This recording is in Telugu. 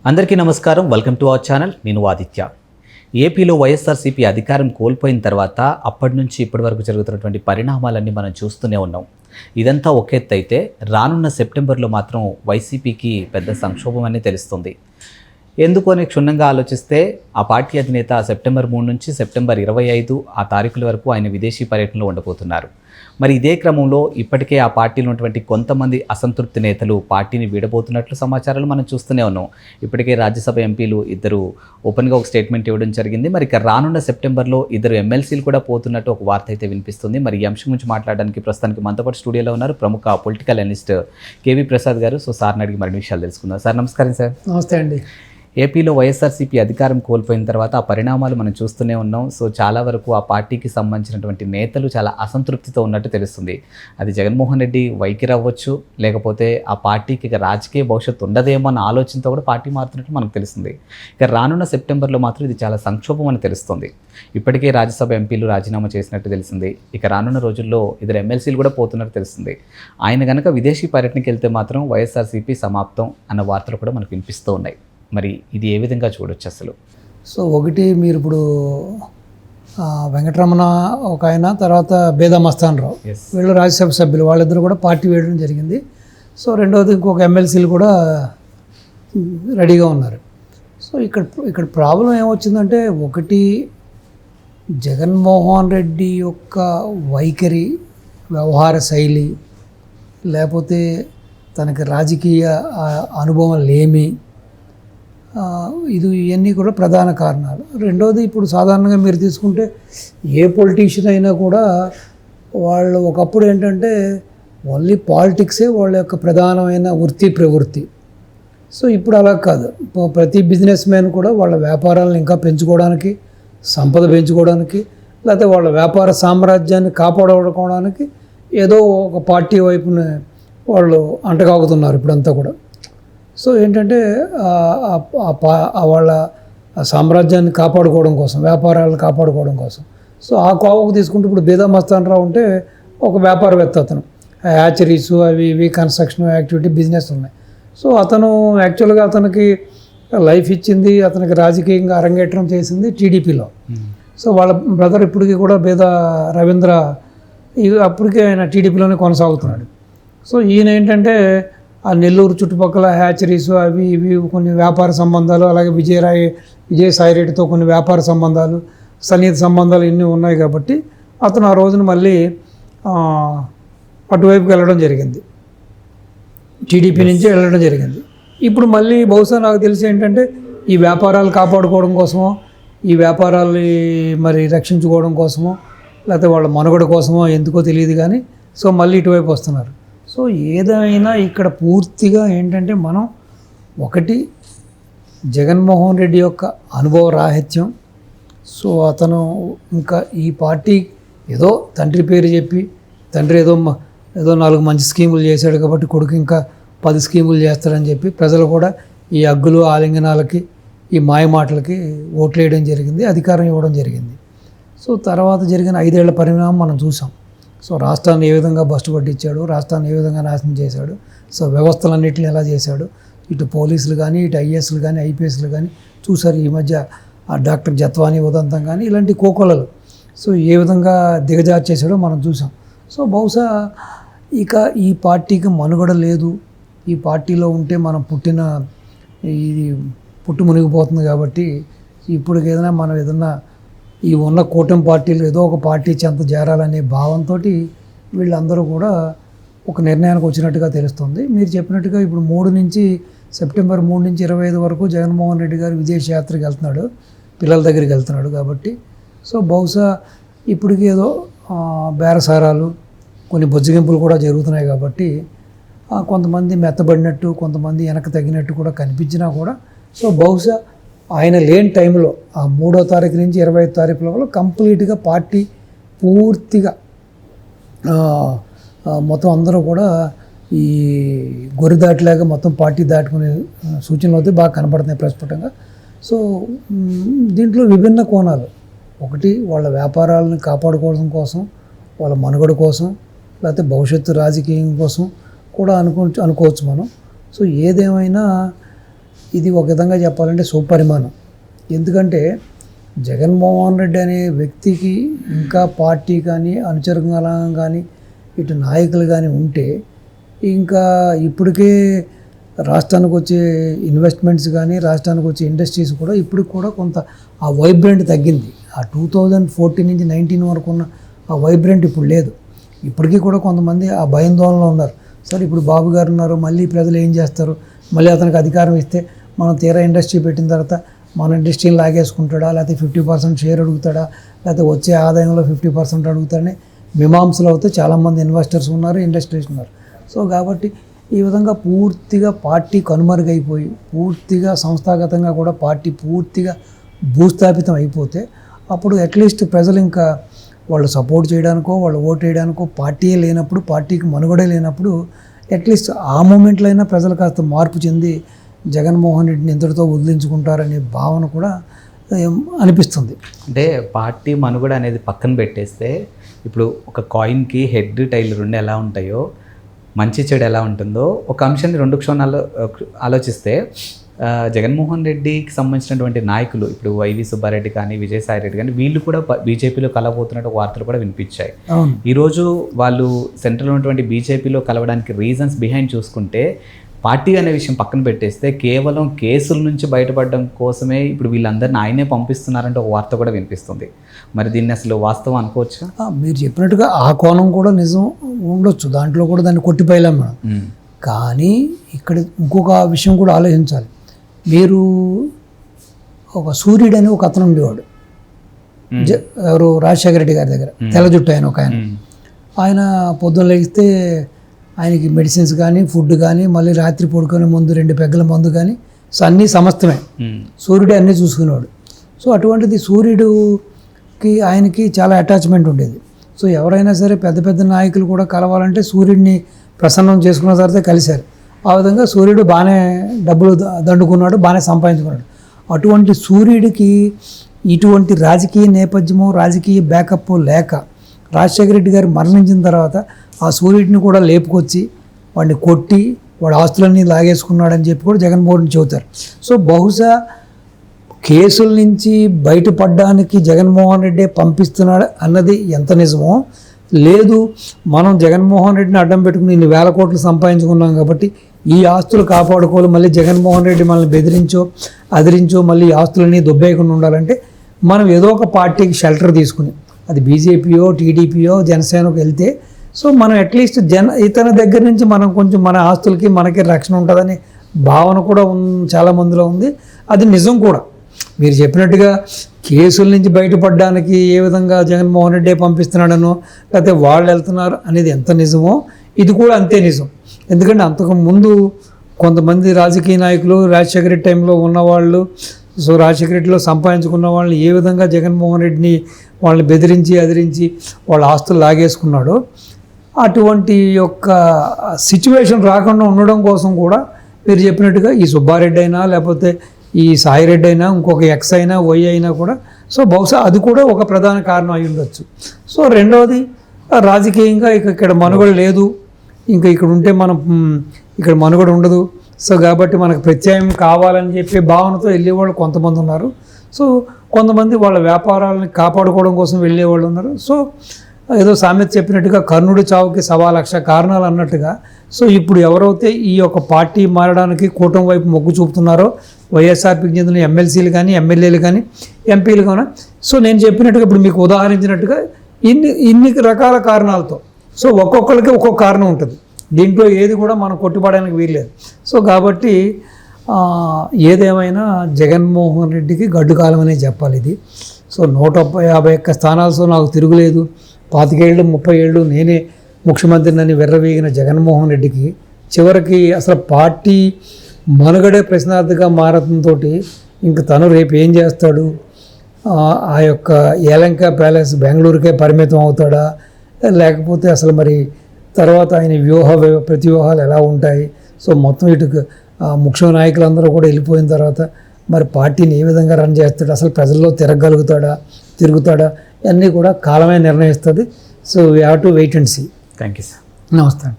అందరికీ నమస్కారం. Welcome to our channel. నేను ఆదిత్య. ఏపీలో వైఎస్ఆర్సీపీ అధికారం కోల్పోయిన తర్వాత అప్పటి నుంచి ఇప్పటి వరకు జరుగుతున్నటువంటి పరిణామాలన్నీ మనం చూస్తూనే ఉన్నాం. ఇదంతా ఒక ఎత్తు అయితే రానున్న సెప్టెంబర్లో మాత్రం వైసీపీకి పెద్ద సంక్షోభం అని తెలుస్తుంది. ఎందుకు అని క్షుణ్ణంగా ఆలోచిస్తే ఆ పార్టీ అధినేత సెప్టెంబర్ 3 నుంచి సెప్టెంబర్ 25 ఆ తారీఖుల వరకు ఆయన విదేశీ పర్యటనలో ఉండబోతున్నారు. మరి ఇదే క్రమంలో ఇప్పటికే ఆ పార్టీలో ఉన్నటువంటి కొంతమంది అసంతృప్తి నేతలు పార్టీని వీడబోతున్నట్లు సమాచారాలు మనం చూస్తూనే ఉన్నాం. ఇప్పటికే రాజ్యసభ ఎంపీలు ఇద్దరు ఓపెన్గా ఒక స్టేట్మెంట్ ఇవ్వడం జరిగింది. మరి ఇక రానున్న సెప్టెంబర్లో ఇద్దరు ఎమ్మెల్సీలు కూడా పోతున్నట్టు ఒక వార్త అయితే వినిపిస్తుంది. మరి ఈ అంశం గురించి మాట్లాడడానికి ప్రస్తుతానికి మనతో పాటు స్టూడియోలో ఉన్నారు ప్రముఖ పొలిటికల్ అనలిస్ట్ కేవీ ప్రసాద్ గారు. సో సార్ని అడిగి మరిన్ని విషయాలు తెలుసుకుందాం. సార్ నమస్కారం. సార్ నమస్తే అండి. ఏపీలో వైఎస్ఆర్సీపీ అధికారం కోల్పోయిన తర్వాత ఆ పరిణామాలు మనం చూస్తూనే ఉన్నాం. సో చాలా వరకు ఆ పార్టీకి సంబంధించినటువంటి నేతలు చాలా అసంతృప్తితో ఉన్నట్టు తెలుస్తుంది. అది జగన్మోహన్ రెడ్డి వైఖరి అవ్వచ్చు, లేకపోతే ఆ పార్టీకి ఇక రాజకీయ భవిష్యత్తు ఉండదేమో అన్న ఆలోచనతో కూడా పార్టీ మారుతున్నట్టు మనకు తెలుస్తుంది. ఇక రానున్న సెప్టెంబర్లో మాత్రం ఇది చాలా సంక్షోభం అని తెలుస్తుంది. ఇప్పటికే రాజ్యసభ ఎంపీలు రాజీనామా చేసినట్టు తెలిసింది. ఇక రానున్న రోజుల్లో ఇద్దరు ఎమ్మెల్సీలు కూడా పోతున్నట్టు తెలుస్తుంది. ఆయన కనుక విదేశీ పర్యటనకి వెళ్తే మాత్రం వైఎస్ఆర్సీపీ సమాప్తం అన్న వార్తలు కూడా మనకు వినిపిస్తూ ఉన్నాయి. మరి ఇది ఏ విధంగా చూడొచ్చు అసలు? సో ఒకటి, మీరు ఇప్పుడు వెంకటరమణ ఒక ఆయన, తర్వాత బేదా మస్తానరావు, వీళ్ళు రాజ్యసభ సభ్యులు, వాళ్ళిద్దరు కూడా పార్టీ వేయడం జరిగింది. సో రెండవది ఇంకొక ఎమ్మెల్సీలు కూడా రెడీగా ఉన్నారు. సో ఇక్కడ ప్రాబ్లం ఏమొచ్చిందంటే, ఒకటి జగన్మోహన్ రెడ్డి యొక్క వైఖరి, వ్యవహార శైలి, లేకపోతే తనకి రాజకీయ అనుభవం లేమి, ఇవన్నీ కూడా ప్రధాన కారణాలు. రెండోది, ఇప్పుడు సాధారణంగా మీరు తీసుకుంటే ఏ పొలిటీషియన్ అయినా కూడా వాళ్ళు ఒకప్పుడు ఏంటంటే ఓన్లీ పాలిటిక్సే వాళ్ళ యొక్క ప్రధానమైన వృత్తి ప్రవృత్తి. సో ఇప్పుడు అలా కాదు. ప్రతి బిజినెస్ మ్యాన్ కూడా వాళ్ళ వ్యాపారాలను ఇంకా పెంచుకోవడానికి, సంపద పెంచుకోవడానికి, లేకపోతే వాళ్ళ వ్యాపార సామ్రాజ్యాన్ని కాపాడుకోవడానికి ఏదో ఒక పార్టీ వైపున వాళ్ళు అంటగాగుతున్నారు ఇప్పుడంతా కూడా. సో ఏంటంటే వాళ్ళ సామ్రాజ్యాన్ని కాపాడుకోవడం కోసం, వ్యాపారాలను కాపాడుకోవడం కోసం. సో ఆ కోవకు తీసుకుంటే ఇప్పుడు బేదా మస్తానరావు ఉంటే ఒక వ్యాపారవేత్త, అతను హ్యాచరీస్ అవి ఇవి కన్స్ట్రక్షన్ యాక్టివిటీ బిజినెస్ ఉన్నాయి. సో అతను యాక్చువల్గా అతనికి లైఫ్ ఇచ్చింది, అతనికి రాజకీయంగా అరంగేట్రం చేసింది టీడీపీలో. సో వాళ్ళ బ్రదర్ ఇప్పటికీ కూడా బేదా రవీంద్ర అప్పటికే ఆయన టీడీపీలోనే కొనసాగుతున్నాడు. సో ఈయన ఏంటంటే ఆ నెల్లూరు చుట్టుపక్కల హ్యాచరీస్ అవి ఇవి కొన్ని వ్యాపార సంబంధాలు, అలాగే విజయసాయి రెడ్డితో కొన్ని వ్యాపార సంబంధాలు, సన్నిహిత సంబంధాలు ఇన్ని ఉన్నాయి కాబట్టి అతను ఆ రోజున మళ్ళీ అటువైపుకి వెళ్ళడం జరిగింది, టీడీపీ నుంచి వెళ్ళడం జరిగింది. ఇప్పుడు మళ్ళీ బహుశా నాకు తెలిసి ఏంటంటే ఈ వ్యాపారాలు కాపాడుకోవడం కోసమో, ఈ వ్యాపారాలు మరి రక్షించుకోవడం కోసమో, లేకపోతే వాళ్ళ మనుగడ కోసమో ఎందుకో తెలియదు కానీ సో మళ్ళీ ఇటువైపు వస్తున్నారు. సో ఏదైనా ఇక్కడ పూర్తిగా ఏంటంటే, మనం ఒకటి జగన్మోహన్ రెడ్డి యొక్క అనుభవ రాహిత్యం. సో అతను ఇంకా ఈ పార్టీ ఏదో తండ్రి పేరు చెప్పి, తండ్రి ఏదో 4 మంచి స్కీములు చేశాడు కాబట్టి కొడుకు ఇంకా 10 స్కీములు చేస్తాడని చెప్పి ప్రజలు కూడా ఈ అగ్గులు ఆలింగనాలకి, ఈ మాయమాటలకి ఓట్లు వేయడం జరిగింది, అధికారం ఇవ్వడం జరిగింది. సో తర్వాత జరిగిన 5 ఏళ్ల పరిణామం మనం చూసాం. సో రాష్ట్రాన్ని ఏ విధంగా బస్టు పట్టించాడు, రాష్ట్రాన్ని ఏ విధంగా నాశనం చేశాడు, సో వ్యవస్థలన్నింటినీ ఎలా చేశాడు, ఇటు పోలీసులు కానీ, ఇటు ఐఏఎస్లు కానీ, ఐపీఎస్లు కానీ చూసారు. ఈ మధ్య ఆ డాక్టర్ జత్వానీ ఉదంతం కానీ ఇలాంటి కోకొలలు సో ఏ విధంగా దిగజార్చేసాడో మనం చూసాం. సో బహుశా ఇక ఈ పార్టీకి మనుగడ లేదు, ఈ పార్టీలో ఉంటే మనం ఇది పుట్టు మునిగిపోతుంది కాబట్టి ఇప్పుడు ఏదైనా ఈ ఉన్న కూటమి పార్టీలు ఏదో ఒక పార్టీ చెంత చేరాలనే భావంతో వీళ్ళందరూ కూడా ఒక నిర్ణయానికి వచ్చినట్టుగా తెలుస్తుంది. మీరు చెప్పినట్టుగా ఇప్పుడు సెప్టెంబర్ 3 నుంచి 25 వరకు జగన్మోహన్ రెడ్డి గారు విదేశ యాత్రకి వెళ్తున్నాడు, పిల్లల దగ్గరికి వెళ్తున్నాడు కాబట్టి సో బహుశా ఇప్పటికి ఏదో బేరసారాలు, కొన్ని బొజ్జగింపులు కూడా జరుగుతున్నాయి కాబట్టి కొంతమంది మెత్తబడినట్టు, కొంతమంది వెనక్కి తగ్గినట్టు కూడా కనిపించినా కూడా సో బహుశా ఆయన లేని టైంలో ఆ 3వ తారీఖు నుంచి 25వ తారీఖు లోపల కంప్లీట్గా పార్టీ పూర్తిగా మొత్తం అందరూ కూడా ఈ గొర్రె దాటిలాగా మొత్తం పార్టీ దాటుకునే సూచనలు అయితే బాగా కనపడుతున్నాయి ప్రస్ఫుటంగా. సో దీంట్లో విభిన్న కోణాలు, ఒకటి వాళ్ళ వ్యాపారాలను కాపాడుకోవడం కోసం, వాళ్ళ మనుగడ కోసం, లేకపోతే భవిష్యత్తు రాజకీయం కోసం కూడా అనుకోవచ్చు మనం. సో ఏదేమైనా ఇది ఒక విధంగా చెప్పాలంటే సుపరిమాణం. ఎందుకంటే జగన్మోహన్ రెడ్డి అనే వ్యక్తికి ఇంకా పార్టీ కానీ అనుచరులు కానీ ఇటు నాయకులు కానీ ఉంటే ఇంకా ఇప్పటికే రాష్ట్రానికి వచ్చే ఇన్వెస్ట్మెంట్స్ కానీ రాష్ట్రానికి వచ్చే ఇండస్ట్రీస్ కూడా ఇప్పటికి కూడా కొంత ఆ వైబ్రెంట్ తగ్గింది. ఆ 2014 నుంచి 19 వరకు ఉన్న ఆ వైబ్రెంట్ ఇప్పుడు లేదు. ఇప్పటికీ కూడా కొంతమంది ఆ భయాందోళనలో ఉన్నారు. సరే ఇప్పుడు బాబు గారు ఉన్నారు, మళ్ళీ ప్రజలు ఏం చేస్తారు, మళ్ళీ అతనికి అధికారం ఇస్తే మనం తీరా ఇండస్ట్రీ పెట్టిన తర్వాత మన ఇండస్ట్రీని లాగేసుకుంటాడా, లేకపోతే 50% షేర్ అడుగుతాడా, లేకపోతే వచ్చే ఆదాయంలో 50% అడుగుతాడని మీమాంసలు అవుతే చాలామంది ఇన్వెస్టర్స్ ఉన్నారు, ఇండస్ట్రీస్ ఉన్నారు. సో కాబట్టి ఈ విధంగా పూర్తిగా పార్టీ కనుమరుగైపోయి పూర్తిగా సంస్థాగతంగా కూడా పార్టీ పూర్తిగా భూస్థాపితం అయిపోతే అప్పుడు అట్లీస్ట్ ప్రజలు ఇంకా వాళ్ళు సపోర్ట్ చేయడానికో వాళ్ళు ఓటు వేయడానికో పార్టీయే లేనప్పుడు, పార్టీకి మనుగడే లేనప్పుడు అట్లీస్ట్ ఆ మూమెంట్లో అయినా ప్రజలు కాస్త మార్పు చెంది జగన్మోహన్ రెడ్డిని ఇంతటితో వదిలించుకుంటారనే భావన కూడా అనిపిస్తుంది. అంటే పార్టీ మనుగడ అనేది పక్కన పెట్టేస్తే ఇప్పుడు ఒక కాయిన్కి హెడ్ టైల్ రెండు ఎలా ఉంటాయో, మంచి చెడు ఎలా ఉంటుందో ఒక అంశాన్ని రెండు క్షణాల్లో ఆలోచిస్తే జగన్మోహన్ రెడ్డికి సంబంధించినటువంటి నాయకులు ఇప్పుడు వైవి సుబ్బారెడ్డి కానీ విజయసాయి రెడ్డి కానీ వీళ్ళు కూడా బీజేపీలో కలబోతున్నట్టు వార్తలు కూడా వినిపించాయి. ఈరోజు వాళ్ళు సెంట్రల్ ఉన్నటువంటి బీజేపీలో కలవడానికి రీజన్స్ బిహైండ్ చూసుకుంటే పార్టీ అనే విషయం పక్కన పెట్టేస్తే కేవలం కేసుల నుంచి బయటపడడం కోసమే ఇప్పుడు వీళ్ళందరినీ ఆయనే పంపిస్తున్నారంటే ఒక వార్త కూడా వినిపిస్తుంది. మరి దీన్ని అసలు వాస్తవం అనుకోవచ్చా? మీరు చెప్పినట్టుగా ఆ కోణం కూడా నిజం ఉండొచ్చు, దాంట్లో కూడా దాన్ని కొట్టిపోయలేం మనం. కానీ ఇక్కడ ఇంకొక విషయం కూడా ఆలోచించాలి. మీరు ఒక సూర్యుడు అని ఒక అతను ఉండేవాడు, ఎవరు రాజశేఖర రెడ్డి గారి దగ్గర, తెల్ల జుట్టు ఆయన ఒక ఆయన పొద్దున్న లేగిస్తే ఆయనకి మెడిసిన్స్ కానీ ఫుడ్ కానీ మళ్ళీ రాత్రి పడుకునే ముందు 2 పెగ్గల మందు కానీ సో అన్నీ సమస్తమే సూర్యుడే అన్నీ చూసుకునేవాడు. సో అటువంటిది సూర్యుడికి ఆయనకి చాలా అటాచ్మెంట్ ఉండేది. సో ఎవరైనా సరే పెద్ద పెద్ద నాయకులు కూడా కలవాలంటే సూర్యుడిని ప్రసన్నం చేసుకున్న తర్వాత కలిశారు. ఆ విధంగా సూర్యుడు బాగానే డబ్బులు దండుకున్నాడు, బాగానే సంపాదించుకున్నాడు. అటువంటి సూర్యుడికి ఇటువంటి రాజకీయ నేపథ్యము రాజకీయ బ్యాకప్ లేక రాజశేఖర రెడ్డి గారు మరణించిన తర్వాత ఆ సూర్యుడిని కూడా లేపుకొచ్చి వాడిని కొట్టి వాడి ఆస్తులన్నీ లాగేసుకున్నాడని చెప్పి కూడా జగన్మోహన్ రెడ్డి చెబుతారు. సో బహుశా కేసుల నుంచి బయటపడడానికి జగన్మోహన్ రెడ్డి పంపిస్తున్నాడు అన్నది ఎంత నిజమో, లేదు మనం జగన్మోహన్ రెడ్డిని అడ్డం పెట్టుకుని ఇన్ని వేల కోట్లు సంపాదించుకున్నాం కాబట్టి ఈ ఆస్తులు కాపాడుకోవాలి, మళ్ళీ జగన్మోహన్ రెడ్డి మనల్ని బెదిరించో అదిరించో మళ్ళీ ఈ ఆస్తులన్నీ దొబ్బేయకుండా ఉండాలంటే మనం ఏదో ఒక పార్టీకి షెల్టర్ తీసుకుని అది బీజేపీయో టీడీపీయో జనసేనకు వెళ్తే సో మనం అట్లీస్ట్ ఇతని దగ్గర నుంచి మనం కొంచెం మన ఆస్తులకి మనకి రక్షణ ఉంటుందని భావన కూడా చాలా మందిలో ఉంది. అది నిజం కూడా. మీరు చెప్పినట్టుగా కేసుల నుంచి బయటపడడానికి ఏ విధంగా జగన్మోహన్ రెడ్డి పంపిస్తున్నాడనో లేకపోతే వాళ్ళు వెళ్తున్నారు అనేది ఎంత నిజమో ఇది కూడా అంతే నిజం. ఎందుకంటే అంతకు ముందు కొంతమంది రాజకీయ నాయకులు రాజశేఖర రెడ్డి టైంలో ఉన్నవాళ్ళు సో రాజశేఖర రెడ్డిలో సంపాదించుకున్న వాళ్ళని ఏ విధంగా జగన్మోహన్ రెడ్డిని వాళ్ళని బెదిరించి అదిరించి వాళ్ళ ఆస్తులు లాగేసుకున్నాడో అటువంటి యొక్క సిచ్యువేషన్ రాకుండా ఉండడం కోసం కూడా మీరు చెప్పినట్టుగా ఈ సుబ్బారెడ్డి అయినా లేకపోతే ఈ సాయిరెడ్డి అయినా ఇంకొక ఎక్స్ అయినా వై అయినా కూడా సో బహుశా అది కూడా ఒక ప్రధాన కారణం అయి ఉండొచ్చు. సో రెండవది రాజకీయంగా ఇక్కడ మనుగడ లేదు, ఇంకా ఇక్కడ ఉంటే మనం ఇక్కడ మనుగడ ఉండదు, సో కాబట్టి మనకు ప్రత్యామ్నాయం కావాలని చెప్పి భావనతో వెళ్ళేవాళ్ళు కొంతమంది ఉన్నారు. సో కొంతమంది వాళ్ళ వ్యాపారాలను కాపాడుకోవడం కోసం వెళ్ళేవాళ్ళు ఉన్నారు. సో ఏదో సామెత చెప్పినట్టుగా కర్ణుడి చావుకి 1,00,000 కారణాలు అన్నట్టుగా సో ఇప్పుడు ఎవరైతే ఈ యొక్క పార్టీ మారడానికి కూటమి వైపు మొగ్గు చూపుతున్నారో వైఎస్ఆర్పీకి చెందిన ఎమ్మెల్సీలు కానీ ఎమ్మెల్యేలు కానీ ఎంపీలు కానీ సో నేను చెప్పినట్టుగా ఇప్పుడు మీకు ఉదాహరించినట్టుగా ఇన్ని రకాల కారణాలతో సో ఒక్కొక్కరికి ఒక్కొక్క కారణం ఉంటుంది. దీంట్లో ఏది కూడా మనం కొట్టుపడడానికి వీల్లేదు. సో కాబట్టి ఏదేమైనా జగన్మోహన్ రెడ్డికి గడ్డు కాలం అనే చెప్పాలి ఇది. సో 151 స్థానాలతో నాకు తిరుగులేదు, 25 ఏళ్ళు 30 ఏళ్ళు నేనే ముఖ్యమంత్రిని వెర్రవీగిన జగన్మోహన్ రెడ్డికి చివరికి అసలు పార్టీ మనుగడే ప్రశ్నార్థంగా మారడంతో ఇంక తను రేపు ఏం చేస్తాడు, ఆ యొక్క యలంక ప్యాలెస్ బెంగళూరుకే పరిమితం అవుతాడా లేకపోతే అసలు మరి తర్వాత ఆయన ప్రతివ్యూహాలు ఎలా ఉంటాయి, సో మొత్తం ఇటు ముఖ్య నాయకులందరూ కూడా వెళ్ళిపోయిన తర్వాత మరి పార్టీని ఏ విధంగా రన్ చేస్తాడు, అసలు ప్రజల్లో తిరుగుతాడా అన్నీ కూడా కాలమే నిర్ణయిస్తుంది. So we have to wait and see. Thank you sir. నమస్తే.